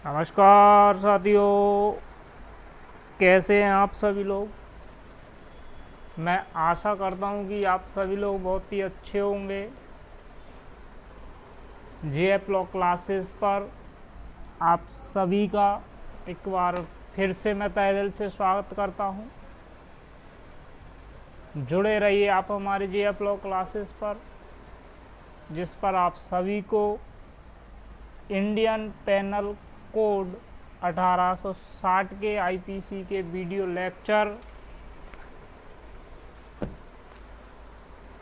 नमस्कार साथियों, कैसे हैं आप सभी लोग। मैं आशा करता हूं कि आप सभी लोग बहुत ही अच्छे होंगे। जेएफ लॉ क्लासेस पर आप सभी का एक बार फिर से मैं तहे दिल से स्वागत करता हूं। जुड़े रहिए आप हमारे जेएफ लॉ क्लासेस पर, जिस पर आप सभी को इंडियन पेनल कोड 1860 के आईपीसी के वीडियो लेक्चर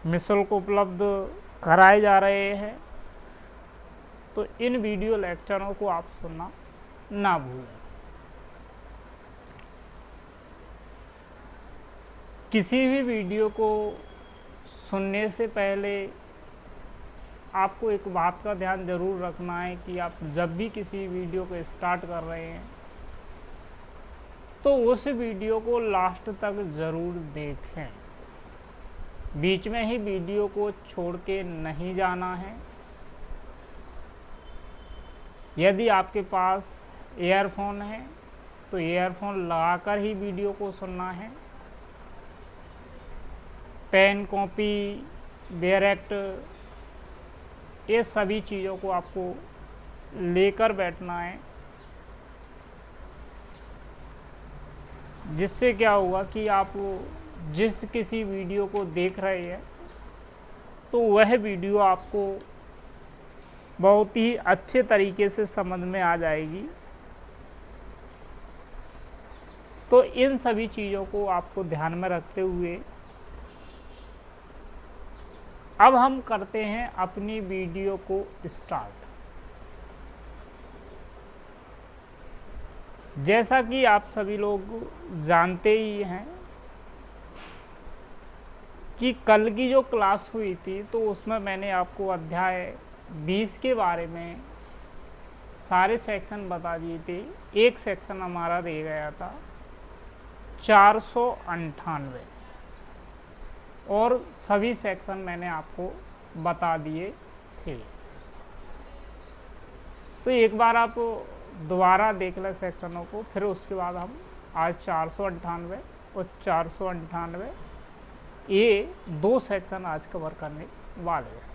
निःशुल्क उपलब्ध कराए जा रहे हैं। तो इन वीडियो लेक्चरों को आप सुनना ना भूलें। किसी भी वीडियो को सुनने से पहले आपको एक बात का ध्यान ज़रूर रखना है कि आप जब भी किसी वीडियो को स्टार्ट कर रहे हैं तो उस वीडियो को लास्ट तक ज़रूर देखें। बीच में ही वीडियो को छोड़ के नहीं जाना है। यदि आपके पास ईयरफोन है तो ईयरफोन लगाकर ही वीडियो को सुनना है। पेन, कॉपी, डायरेक्ट, ये सभी चीज़ों को आपको लेकर बैठना है, जिससे क्या होगा कि आप जिस किसी वीडियो को देख रहे हैं तो वह वीडियो आपको बहुत ही अच्छे तरीके से समझ में आ जाएगी। तो इन सभी चीज़ों को आपको ध्यान में रखते हुए अब हम करते हैं अपनी वीडियो को स्टार्ट। जैसा कि आप सभी लोग जानते ही हैं कि कल की जो क्लास हुई थी तो उसमें मैंने आपको अध्याय 20 के बारे में सारे सेक्शन बता दिए थे। एक सेक्शन हमारा रह गया था 498 और सभी सेक्शन मैंने आपको बता दिए थे। तो एक बार आप दोबारा देख लें सेक्शनों को, फिर उसके बाद हम आज 498 और 498 ये दो सेक्शन आज कवर करने वाले हैं।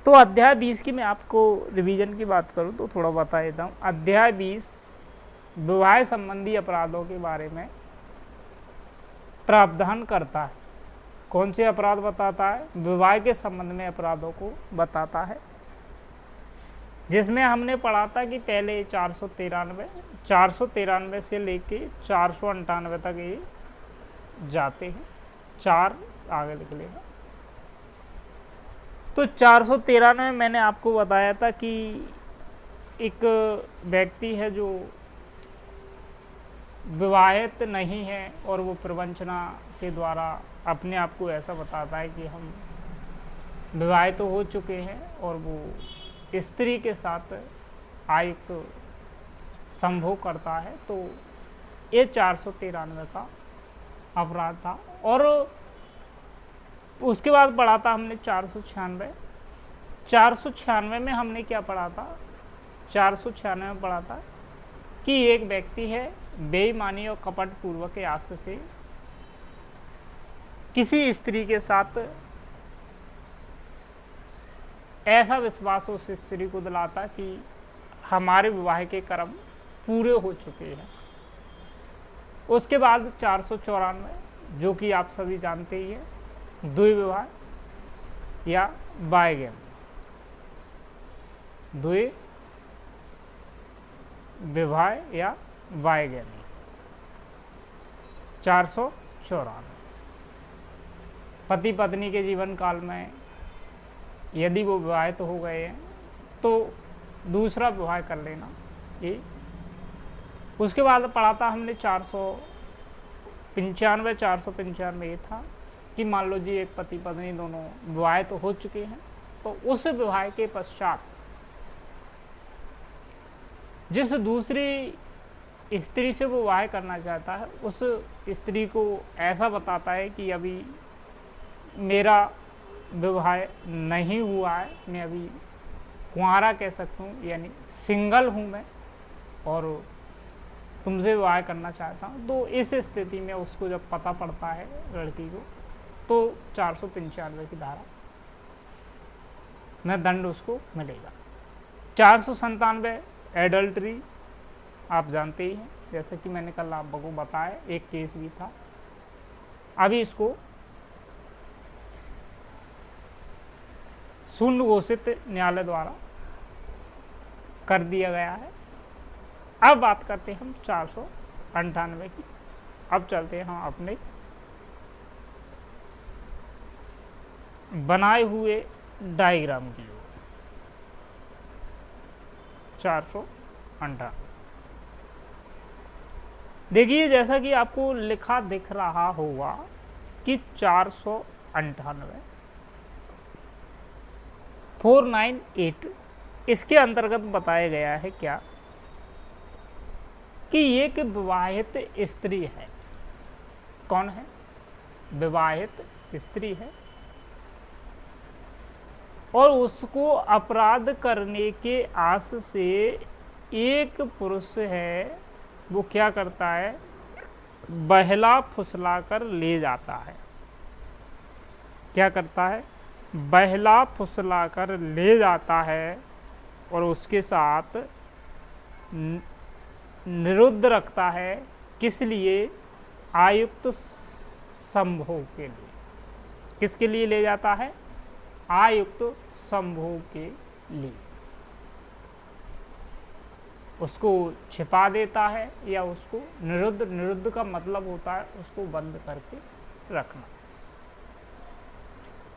तो अध्याय 20 की मैं आपको रिवीजन की बात करूं तो थोड़ा बता देता हूं। अध्याय 20 विवाह संबंधी अपराधों के बारे में प्रावधान करता है। कौन से अपराध बताता है? विवाह के संबंध में अपराधों को बताता है, जिसमें हमने पढ़ा था कि पहले 493 से लेके 498 तक ये जाते हैं। 4 आगे लिख लेगा। तो 493 में मैंने आपको बताया था कि एक व्यक्ति है जो विवाहित नहीं है और वो प्रवंचना के द्वारा अपने आप को ऐसा बताता है कि हम विवाहित तो हो चुके हैं, और वो स्त्री के साथ आयुक्त संभोग करता है। तो ये 493 का अपराध था। और उसके बाद पढ़ा था हमने 496 में हमने क्या पढ़ा था? 496 में पढ़ा था कि एक व्यक्ति है बेईमानी और कपट पूर्वक के आशय से किसी स्त्री के साथ ऐसा विश्वास उस स्त्री को दिलाता कि हमारे विवाह के कर्म पूरे हो चुके हैं। उसके बाद 494 जो कि आप सभी जानते ही हैं, द्विविवाह या बायगेम, द्विविवाह या बायगेमी। 494 पति पत्नी के जीवन काल में यदि वो विवाहित तो हो गए हैं तो दूसरा विवाह कर लेना। ये उसके बाद पढ़ा था हमने 495 ये था कि मान लो जी एक पति पत्नी दोनों विवाह तो हो चुके हैं, तो उस विवाह के पश्चात जिस दूसरी स्त्री से वो विवाह करना चाहता है उस स्त्री को ऐसा बताता है कि अभी मेरा विवाह नहीं हुआ है, मैं अभी कुंवारा कह सकता हूँ, यानी सिंगल हूँ मैं और तुमसे विवाह करना चाहता हूँ, तो इस स्थिति में उसको जब पता पड़ता है लड़की को, तो 495 की धारा में दंड उसको मिलेगा। 497 एडल्ट्री आप जानते ही हैं, जैसे कि मैंने कल आपको बताया, एक केस भी था। अभी इसको शून्य घोषित न्यायालय द्वारा कर दिया गया है। अब बात करते हैं हम 498 की। अब चलते हैं हम अपने बनाए हुए डायग्राम की ओर। 498 देखिए, जैसा कि आपको लिखा दिख रहा होगा कि 498 498 इसके अंतर्गत बताया गया है क्या कि एक विवाहित स्त्री है। कौन है? विवाहित स्त्री है और उसको अपराध करने के आस से एक पुरुष है, वो क्या करता है, बहला फुसला कर ले जाता है। क्या करता है? बहला फुसला कर ले जाता है और उसके साथ निरुद्ध रखता है। किस लिए? आयुक्त संभोग के लिए। किसके लिए ले जाता है? आयुक्त संभोग के लिए। उसको छिपा देता है या उसको निरुद्ध का मतलब होता है उसको बंद करके रखना।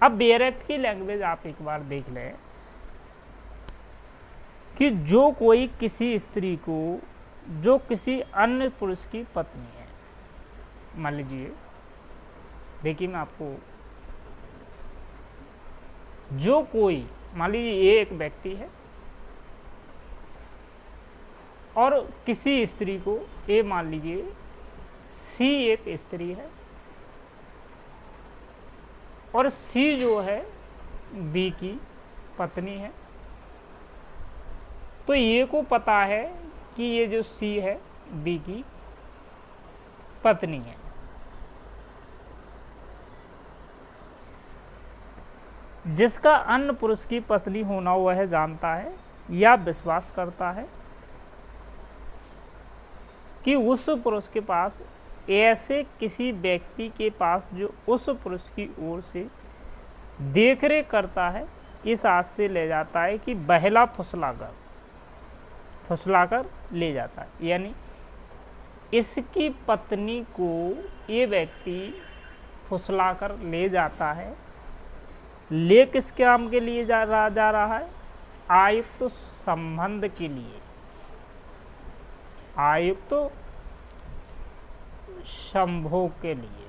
अब बेयर एक्ट की लैंग्वेज आप एक बार देख लें कि जो कोई किसी स्त्री को, जो किसी अन्य पुरुष की पत्नी है, मान लीजिए, देखिए मैं आपको, जो कोई, मान लीजिए ये एक व्यक्ति है और किसी स्त्री को, ए मान लीजिए सी एक स्त्री है और सी जो है बी की पत्नी है, तो ये को पता है कि ये जो सी है बी की पत्नी है। जिसका अन्य पुरुष की पत्नी होना वह जानता है या विश्वास करता है कि उस पुरुष के पास ऐसे किसी व्यक्ति के पास जो उस पुरुष की ओर से देखरेख करता है, इस आस से ले जाता है कि बहला फुसलाकर ले जाता है। यानी इसकी पत्नी को ये व्यक्ति फुसलाकर ले जाता है। ले किसके काम के लिए जा रहा है? आयुक्त संबंध के लिए, आयुक्त संभोग के लिए,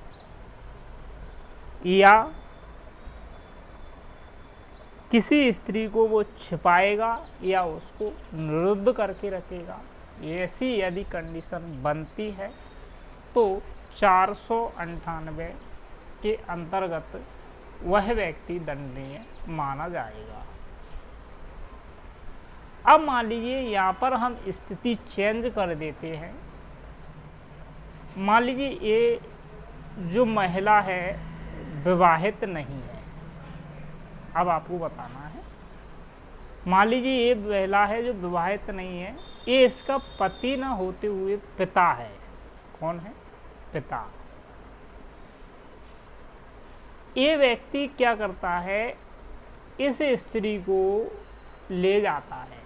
या किसी स्त्री को वो छिपाएगा या उसको निरुद्ध करके रखेगा। ऐसी यदि कंडीशन बनती है तो 498 के अंतर्गत वह व्यक्ति दंडनीय माना जाएगा। अब मान लीजिए यहाँ पर हम स्थिति चेंज कर देते हैं। मान लीजिए ये जो महिला है विवाहित नहीं है। अब आपको बताना है, मान लीजिए ये महिला है जो विवाहित नहीं है, ये इसका पति न होते हुए पिता है। कौन है? पिता। ये व्यक्ति क्या करता है? इस स्त्री को ले जाता है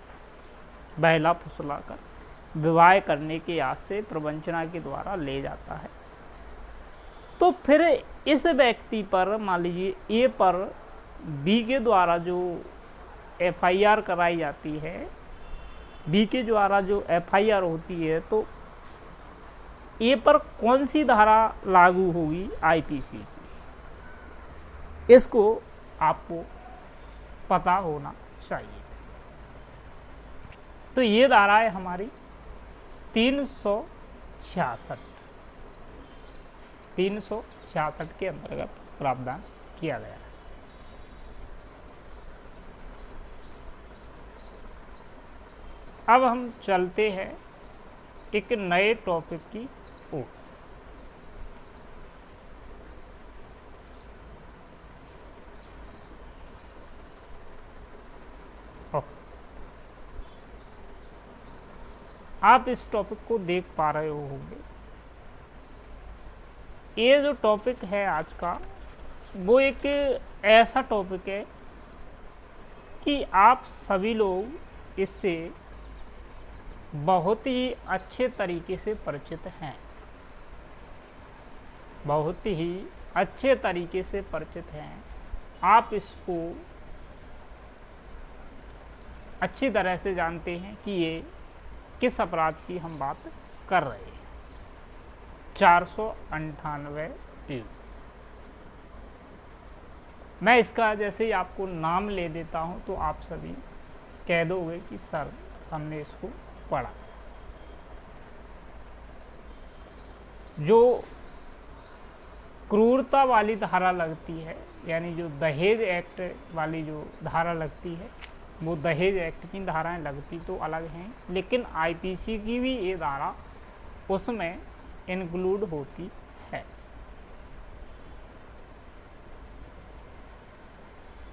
बहला फुसला कर, विवाह करने के आस से प्रवंचना के द्वारा ले जाता है। तो फिर इस व्यक्ति पर, मान लीजिए ए पर बी के द्वारा जो एफआईआर कराई जाती है, बी के द्वारा जो एफआईआर होती है, तो ए पर कौन सी धारा लागू होगी? आईपीसी की। इसको आपको पता होना चाहिए। तो ये धारा है हमारी 366 के अंतर्गत प्रावधान किया गया है। अब हम चलते हैं एक नए टॉपिक की ओर। आप इस टॉपिक को देख पा रहे होंगे। ये जो टॉपिक है आज का, वो एक ऐसा टॉपिक है कि आप सभी लोग इससे बहुत ही अच्छे तरीके से परिचित हैं, बहुत ही अच्छे तरीके से परिचित हैं। आप इसको अच्छी तरह से जानते हैं कि ये किस अपराध की हम बात कर रहे हैं। 498 युग। मैं इसका जैसे ही आपको नाम ले देता हूं तो आप सभी कह दोगे कि सर हमने इसको पढ़ा। जो क्रूरता वाली धारा लगती है, यानी जो दहेज एक्ट वाली जो धारा लगती है, वो दहेज एक्ट की धाराएं लगती तो अलग हैं, लेकिन आईपीसी की भी ये धारा उसमें इंक्लूड होती है।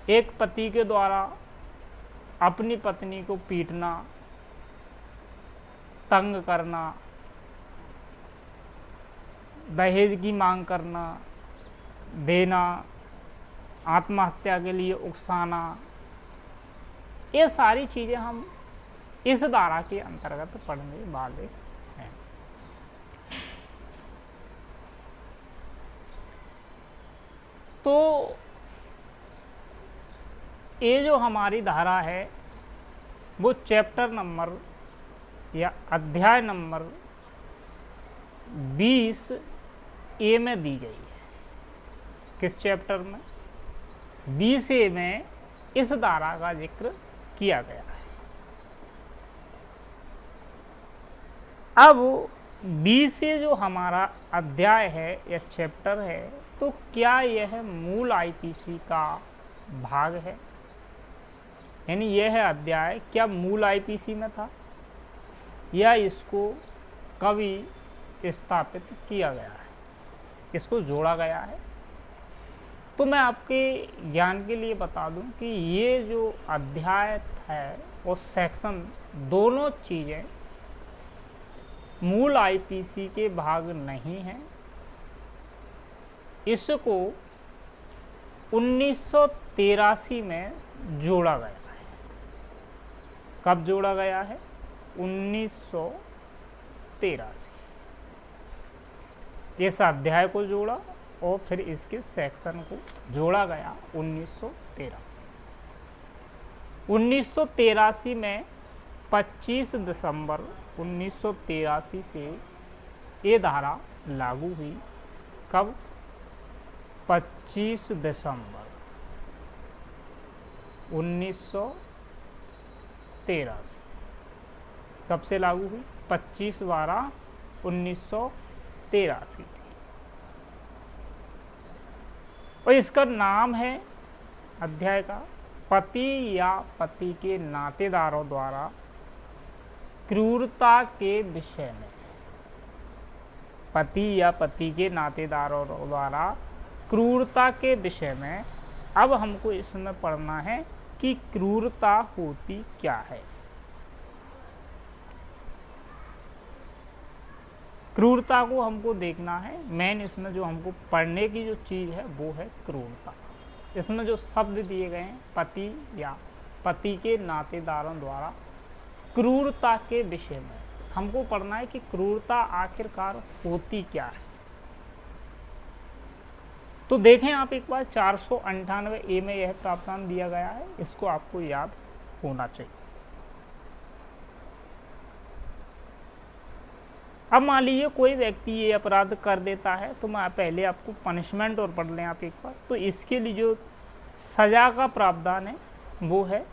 एक पति के द्वारा अपनी पत्नी को पीटना, तंग करना, दहेज की मांग करना, देना, आत्महत्या के लिए उकसाना, ये सारी चीज़ें हम इस धारा के अंतर्गत पढ़ने वाले हैं। तो ये जो हमारी धारा है वो चैप्टर नंबर या अध्याय नंबर 20 ए में दी गई है। किस चैप्टर में? 20 ए में इस धारा का जिक्र किया गया है। अब 20 ए जो हमारा अध्याय है या चैप्टर है, तो क्या यह मूल आईपीसी का भाग है? यानी यह अध्याय क्या मूल आईपीसी में था या इसको कभी स्थापित किया गया है, इसको जोड़ा गया है? तो मैं आपके ज्ञान के लिए बता दूं कि ये जो अध्याय है और सेक्शन, दोनों चीज़ें मूल आईपीसी के भाग नहीं हैं। इसको 1983 में जोड़ा गया है। कब जोड़ा गया है? 1983। इस अध्याय को जोड़ा और फिर इसके सेक्शन को जोड़ा गया 1983। 1983 में 25 दिसंबर 1983 से ये धारा लागू हुई। कब? 25 दिसंबर 1983। कब से लागू हुई? 25/12/1983 से। और इसका नाम है अध्याय का पति या पति के नातेदारों द्वारा क्रूरता के विषय में। पति या पति के नातेदारों द्वारा क्रूरता के विषय में। अब हमको इसमें पढ़ना है कि क्रूरता होती क्या है। क्रूरता को हमको देखना है। मेन इसमें जो हमको पढ़ने की जो चीज़ है वो है क्रूरता। इसमें जो शब्द दिए गए हैं, पति या पति के नातेदारों द्वारा क्रूरता के विषय में, हमको पढ़ना है कि क्रूरता आखिरकार होती क्या है। तो देखें आप एक बार 498 ए में यह प्रावधान दिया गया है, इसको आपको याद होना चाहिए। अब मान लीजिए कोई व्यक्ति ये अपराध कर देता है, तो मैं पहले आपको पनिशमेंट और पढ़ लें आप एक बार। तो इसके लिए जो सज़ा का प्रावधान है वो है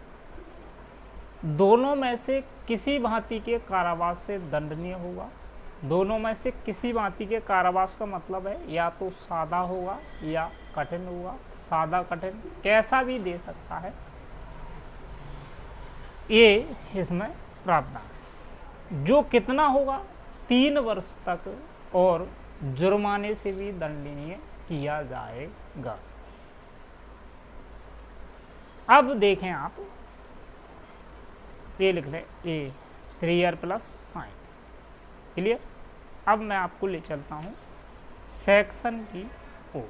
दोनों में से किसी भांति के कारावास से दंडनीय होगा। दोनों में से किसी भांति के कारावास का मतलब है या तो सादा होगा या कठिन होगा। सादा कठिन कैसा भी दे सकता है, ये इसमें प्रावधान है। जो कितना होगा 3 वर्ष तक और जुर्माने से भी दंडनीय किया जाएगा। अब देखें आप, ये लिख लें ए 3 ईयर प्लस फाइन। क्लियर। अब मैं आपको ले चलता हूं सेक्शन की ओर।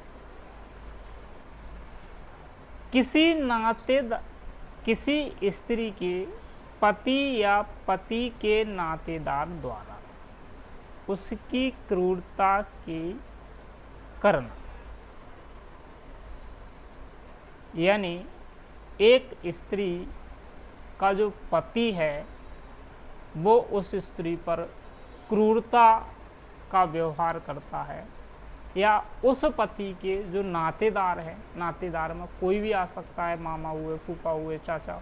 किसी स्त्री के पति या पति के नातेदार द्वारा उसकी क्रूरता के करना, यानी एक स्त्री का जो पति है वो उस स्त्री पर क्रूरता का व्यवहार करता है, या उस पति के जो नातेदार हैं, नातेदार में कोई भी आ सकता है, मामा हुए, फूफा हुए, चाचा,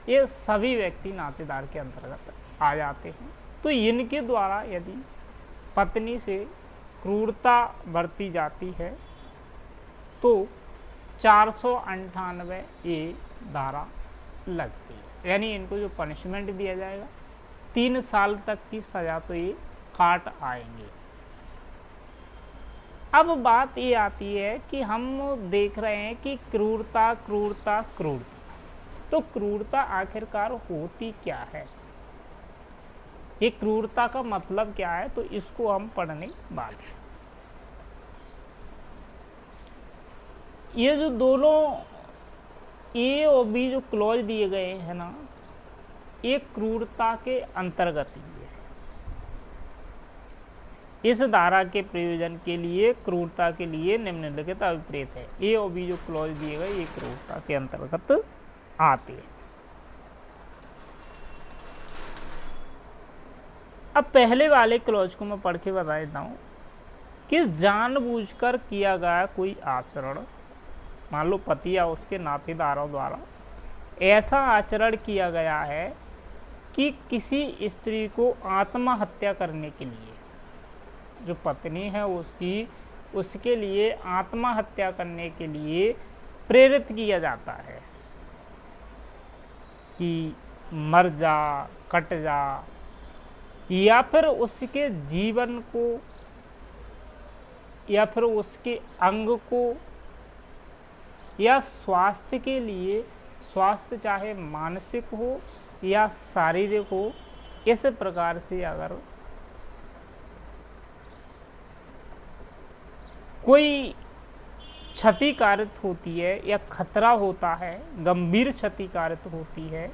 ये सभी व्यक्ति नातेदार के अंतर्गत आ जाते हैं। तो इनके द्वारा यदि पत्नी से क्रूरता बरती जाती है तो 498 ए धारा लगती है, यानी इनको जो पनिशमेंट दिया जाएगा 3 साल तक की सजा तो ये काट आएंगे। अब बात ये आती है कि हम देख रहे हैं कि क्रूरता क्रूरता क्रूरता, तो क्रूरता आखिरकार होती क्या है, ये क्रूरता का मतलब क्या है, तो इसको हम पढ़ने वाले हैं। ये जो दोनों ए और बी जो क्लॉज दिए गए हैं ना, ये क्रूरता के अंतर्गत ही है। इस धारा के प्रयोजन के लिए क्रूरता के लिए निम्नलिखित अभिप्रेत है। ए और बी जो क्लॉज दिए गए ये क्रूरता के अंतर्गत आते हैं। अब पहले वाले क्लॉज को मैं पढ़ के बता देता हूं कि जानबूझकर किया गया कोई आचरण, मान लो पति या उसके नातेदारों द्वारा ऐसा आचरण किया गया है कि किसी स्त्री को आत्महत्या करने के लिए, जो पत्नी है उसके लिए आत्महत्या करने के लिए प्रेरित किया जाता है कि मर जा, कट जा, या फिर उसके जीवन को या फिर उसके अंग को या स्वास्थ्य के लिए, स्वास्थ्य चाहे मानसिक हो या शारीरिक हो, इस प्रकार से अगर कोई क्षति कारित होती है या खतरा होता है, गंभीर क्षति कारित होती है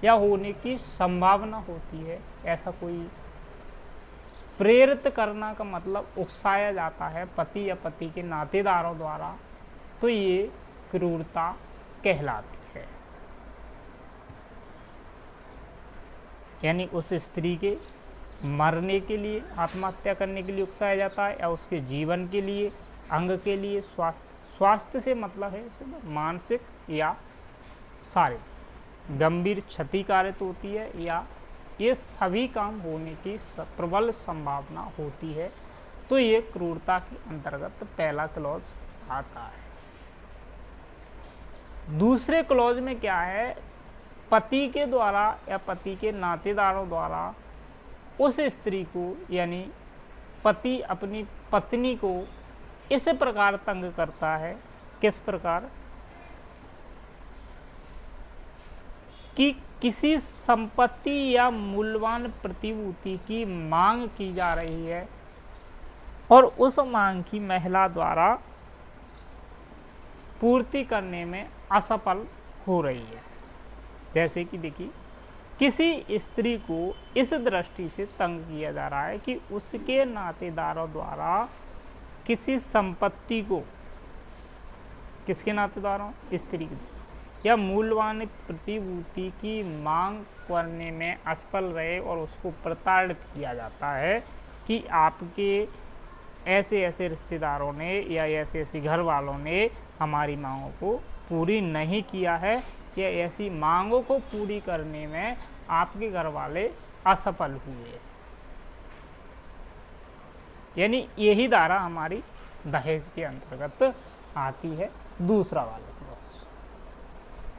या होने की संभावना होती है, ऐसा कोई प्रेरित करना का मतलब उकसाया जाता है पति या पति के नातेदारों द्वारा, तो ये क्रूरता कहलाती है। यानी उस स्त्री के मरने के लिए, आत्महत्या करने के लिए उकसाया जाता है, या उसके जीवन के लिए, अंग के लिए, स्वास्थ्य से मतलब है मानसिक या शारीरिक गंभीर क्षति कारित होती है, या ये सभी काम होने की प्रबल संभावना होती है, तो ये क्रूरता के अंतर्गत पहला क्लॉज आता है। दूसरे क्लॉज में क्या है, पति के द्वारा या पति के नातेदारों द्वारा उस स्त्री को, यानी पति अपनी पत्नी को इस प्रकार तंग करता है, किस प्रकार कि किसी संपत्ति या मूल्यवान प्रतिभूति की मांग की जा रही है और उस मांग की महिला द्वारा पूर्ति करने में असफल हो रही है। जैसे कि देखिए, किसी स्त्री को इस दृष्टि से तंग किया जा रहा है कि उसके नातेदारों द्वारा किसी संपत्ति को, किसके नातेदारों, स्त्री की, या मूल्यवान प्रतिभूति की मांग करने में असफल रहे और उसको प्रताड़ित किया जाता है कि आपके ऐसे ऐसे रिश्तेदारों ने या ऐसे ऐसे घर वालों ने हमारी मांगों को पूरी नहीं किया है, या ऐसी मांगों को पूरी करने में आपके घर वाले असफल हुए। यानी यही धारा हमारी दहेज के अंतर्गत आती है। दूसरा वाला क्लॉज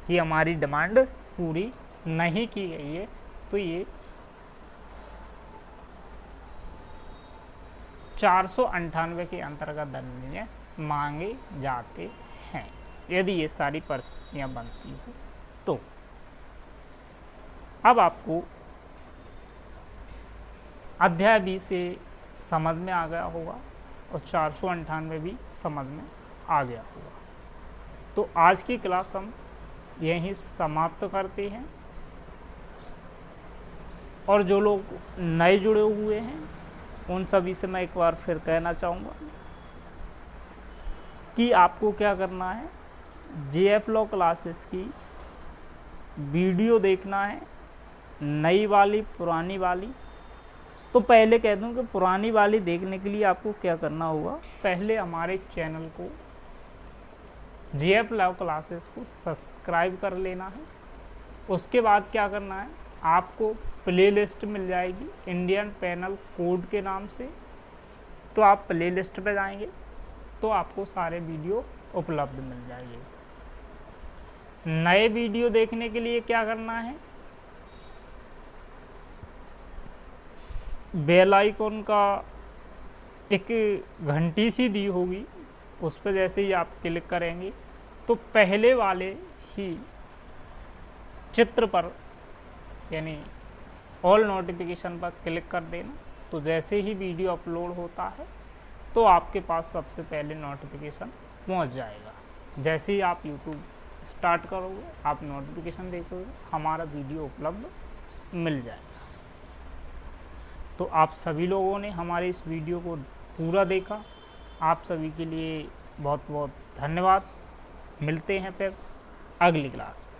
कि हमारी डिमांड पूरी नहीं की गई है, तो ये 498 के अंतर्गत दंडनीय मांगे जाते हैं यदि ये सारी परिस्थितियां बनती हैं तो। अब आपको अध्याय 20 से समझ में आ गया होगा और 498 भी समझ में आ गया होगा। तो आज की क्लास हम यहीं समाप्त करते हैं और जो लोग नए जुड़े हुए हैं उन सभी से मैं एक बार फिर कहना चाहूँगा कि आपको क्या करना है, JF लॉ क्लासेस की वीडियो देखना है, नई वाली पुरानी वाली। तो पहले कह दूं कि पुरानी वाली देखने के लिए आपको क्या करना होगा, पहले हमारे चैनल को JF लॉ क्लासेस को सब्सक्राइब कर लेना है। उसके बाद क्या करना है, आपको प्लेलिस्ट मिल जाएगी इंडियन पेनल कोड के नाम से। तो आप प्लेलिस्ट पे जाएंगे तो आपको सारे वीडियो उपलब्ध मिल जाएंगे। नए वीडियो देखने के लिए क्या करना है, बेल आइकॉन का एक घंटी सी दी होगी, उस पर जैसे ही आप क्लिक करेंगे तो पहले वाले ही चित्र पर यानी ऑल नोटिफिकेशन पर क्लिक कर देना। तो जैसे ही वीडियो अपलोड होता है तो आपके पास सबसे पहले नोटिफिकेशन पहुंच जाएगा। जैसे ही आप YouTube स्टार्ट करोगे आप नोटिफिकेशन देखोगे, हमारा वीडियो उपलब्ध मिल जाएगा। तो आप सभी लोगों ने हमारे इस वीडियो को पूरा देखा, आप सभी के लिए बहुत बहुत धन्यवाद। मिलते हैं फिर अगली क्लास में।